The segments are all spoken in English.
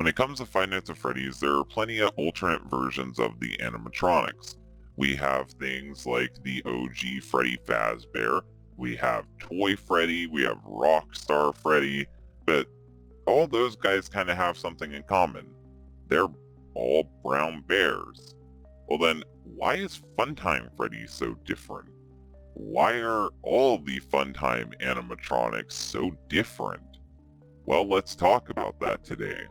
When it comes to Five Nights at Freddy's, there are plenty of alternate versions of the animatronics. We have things like the OG Freddy Fazbear, we have Toy Freddy, we have Rockstar Freddy, but all those guys kind of have something in common. They're all brown bears. Well then, why is Funtime Freddy so different? Why are all the Funtime animatronics so different? Well, let's talk about that today.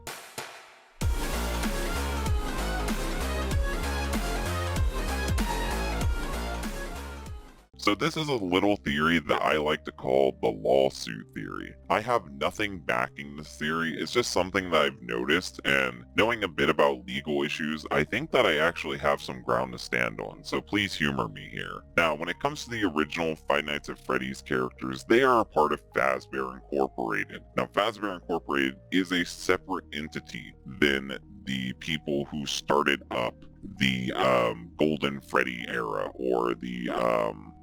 So this is a little theory that I like to call the lawsuit theory. I have nothing backing this theory, it's just something that I've noticed, and knowing a bit about legal issues, I think that I actually have some ground to stand on, so please humor me here. Now, when it comes to the original Five Nights at Freddy's characters, they are a part of Fazbear Incorporated. Now, Fazbear Incorporated is a separate entity than the people who started up the Golden Freddy era, or the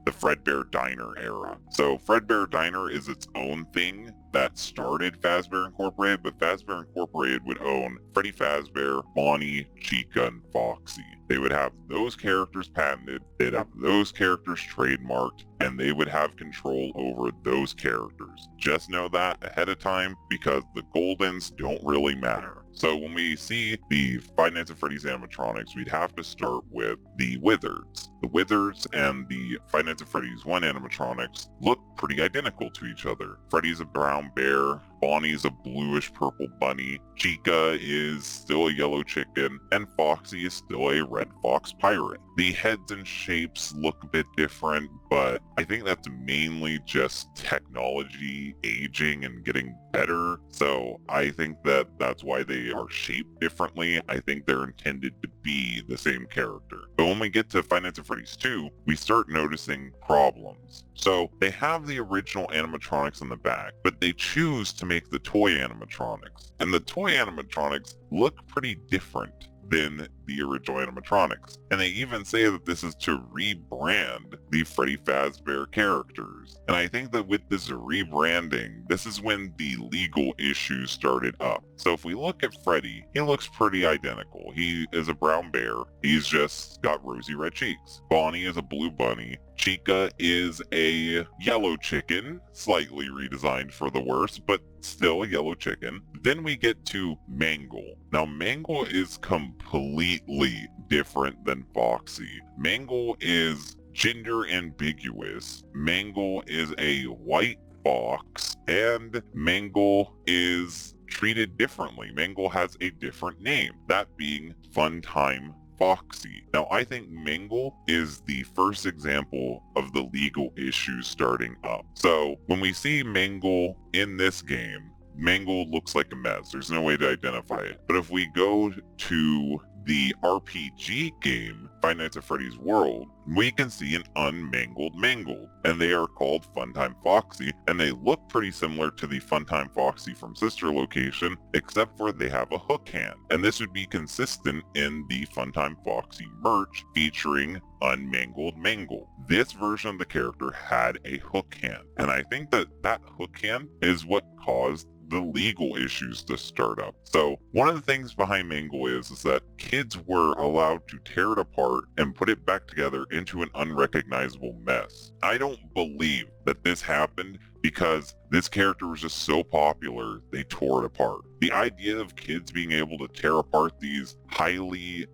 Fredbear Diner era. So Fredbear Diner is its own thing that started Fazbear Incorporated, but Fazbear Incorporated would own Freddy Fazbear, Bonnie, Chica, and Foxy. They would have those characters patented, they'd have those characters trademarked, and they would have control over those characters. Just know that ahead of time, because the Goldens don't really matter. So when we see the Five Nights at Freddy's animatronics, we'd have to start with the Wizards. The Wizards and the Five Nights at Freddy's 1 animatronics look pretty identical to each other. Freddy's a brown bear, Bonnie's a bluish purple bunny, Chica is still a yellow chicken, and Foxy is still a red fox pirate. The heads and shapes look a bit different, but I think that's mainly just technology aging and getting better. So I think that that's why they are shaped differently. I think they're intended to be the same character. But when we get to Five Nights at Freddy's 2, we start noticing problems. So they have the original animatronics in the back, but they choose to make the toy animatronics. And the toy animatronics look pretty different than the original animatronics. And they even say that this is to rebrand the Freddy Fazbear characters. And I think that with this rebranding, this is when the legal issues started up. So if we look at Freddy, he looks pretty identical. He is a brown bear. He's just got rosy red cheeks. Bonnie is a blue bunny. Chica is a yellow chicken, slightly redesigned for the worse, but still a yellow chicken. Then we get to Mangle. Now Mangle is completely different than Foxy. Mangle is gender ambiguous. Mangle is a white fox, and Mangle is treated differently. Mangle has a different name, that being Funtime Foxy. Now, I think Mangle is the first example of the legal issues starting up. So when we see Mangle in this game, Mangle looks like a mess. There's no way to identify it. But if we go to the RPG game, Five Nights at Freddy's World, we can see an unmangled Mangle, and they are called Funtime Foxy, and they look pretty similar to the Funtime Foxy from Sister Location, except for they have a hook hand, and this would be consistent in the Funtime Foxy merch featuring unmangled Mangle. This version of the character had a hook hand, and I think that that hook hand is what caused the legal issues to start up. So one of the things behind Mangle is that kids were allowed to tear it apart and put it back together into an unrecognizable mess. I don't believe that this happened because this character was just so popular, they tore it apart. The idea of kids being able to tear apart these highly,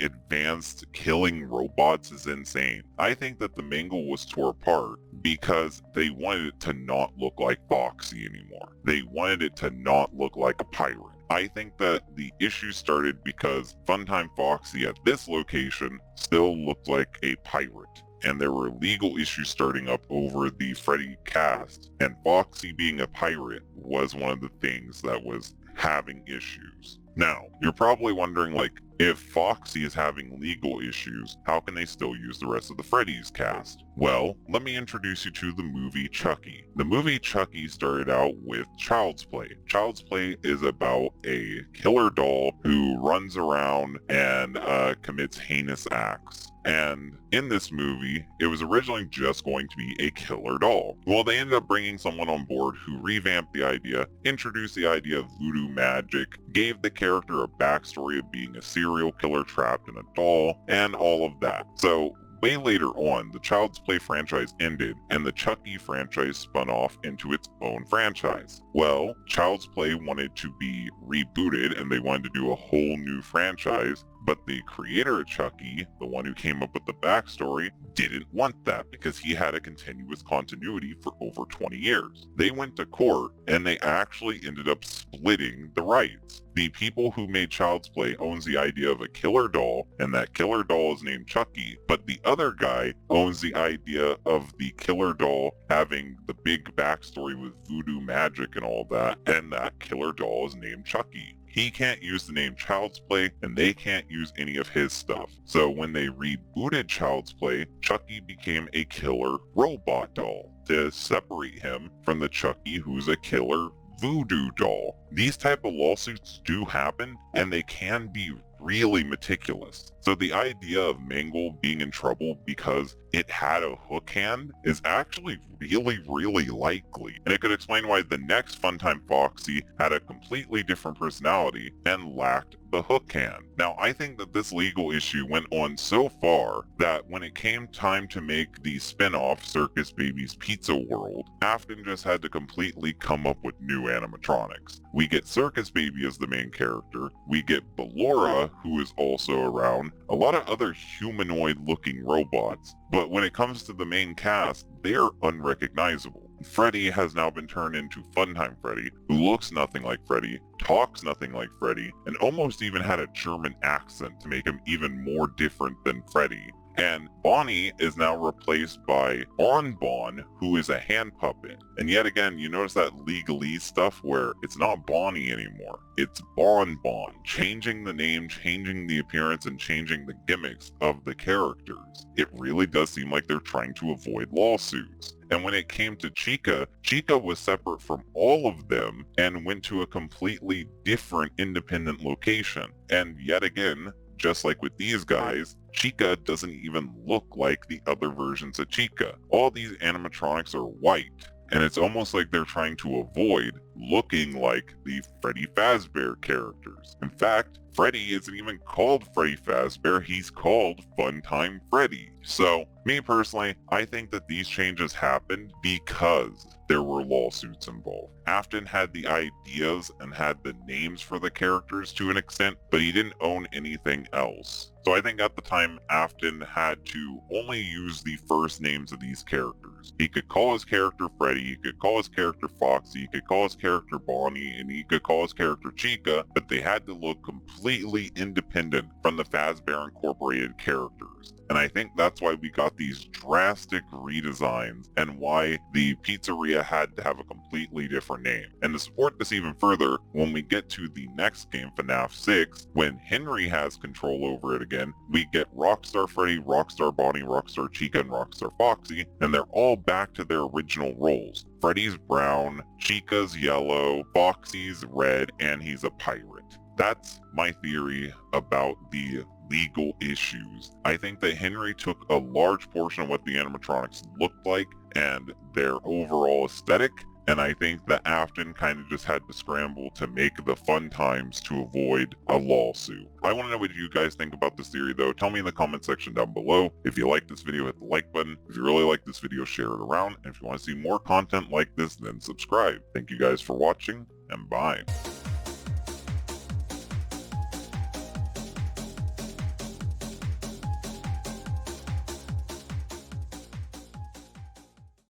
advanced killing robots is insane. I think that the Mangle was tore apart because they wanted it to not look like Foxy anymore. They wanted it to not look like a pirate. I think that the issue started because Funtime Foxy at this location still looked like a pirate, and there were legal issues starting up over the Freddy cast, and Foxy being a pirate was one of the things that was having issues. Now, you're probably wondering, If Foxy is having legal issues, how can they still use the rest of the Freddy's cast? Well, let me introduce you to the movie Chucky. The movie Chucky started out with Child's Play. Child's Play is about a killer doll who runs around and commits heinous acts. And in this movie, it was originally just going to be a killer doll. Well, they ended up bringing someone on board who revamped the idea, introduced the idea of voodoo magic, gave the character a backstory of being a serial killer trapped in a doll, and all of that. So way later on, the Child's Play franchise ended, and the Chucky franchise spun off into its own franchise. Well, Child's Play wanted to be rebooted, and they wanted to do a whole new franchise, but the creator of Chucky, the one who came up with the backstory, didn't want that because he had a continuous continuity for over 20 years. They went to court, and they actually ended up splitting the rights. The people who made Child's Play owns the idea of a killer doll, and that killer doll is named Chucky, but the other guy owns the idea of the killer doll having the big backstory with voodoo magic and all that, and that killer doll is named Chucky. He can't use the name Child's Play, and they can't use any of his stuff. So when they rebooted Child's Play, Chucky became a killer robot doll to separate him from the Chucky who's a killer voodoo doll. These type of lawsuits do happen, and they can be really meticulous. So the idea of Mangle being in trouble because it had a hook hand is actually really likely. And it could explain why the next Funtime Foxy had a completely different personality and lacked the hook hand. Now, I think that this legal issue went on so far that when it came time to make the spin-off Circus Baby's Pizza World, Afton just had to completely come up with new animatronics. We get Circus Baby as the main character, we get Ballora, who is also around, a lot of other humanoid-looking robots, but when it comes to the main cast, they are unrecognizable. Freddy has now been turned into Funtime Freddy, who looks nothing like Freddy, talks nothing like Freddy, and almost even had a German accent to make him even more different than Freddy. And Bonnie is now replaced by Bonbon, who is a hand puppet. And yet again, you notice that legalese stuff where it's not Bonnie anymore. It's Bonbon, changing the name, changing the appearance, and changing the gimmicks of the characters. It really does seem like they're trying to avoid lawsuits. And when it came to Chica, Chica was separate from all of them and went to a completely different independent location. And yet again, just like with these guys, Chica doesn't even look like the other versions of Chica. All these animatronics are white, and it's almost like they're trying to avoid looking like the Freddy Fazbear characters. In fact, Freddy isn't even called Freddy Fazbear, he's called Funtime Freddy. So, me personally, I think that these changes happened because there were lawsuits involved. Afton had the ideas and had the names for the characters to an extent, but he didn't own anything else. So I think at the time, Afton had to only use the first names of these characters. He could call his character Freddy, he could call his character Foxy, he could call his character Bonnie, and he could call his character Chica, but they had to look completely independent from the Fazbear Incorporated characters. And I think that's why we got these drastic redesigns and why the pizzeria had to have a completely different name. And to support this even further, when we get to the next game, Fnaf 6, when Henry has control over it again, we get Rockstar Freddy, Rockstar Bonnie, Rockstar Chica, and Rockstar Foxy, and they're all back to their original roles. Freddy's brown, Chica's yellow, Foxy's red, and he's a pirate. That's my theory about the legal issues. I think that Henry took a large portion of what the animatronics looked like and their overall aesthetic, and I think that Afton kind of just had to scramble to make the fun times to avoid a lawsuit. I want to know what you guys think about this theory though. Tell me in the comment section down below. If you like this video, hit the like button. If you really like this video, share it around. And if you want to see more content like this, then subscribe. Thank you guys for watching, and bye.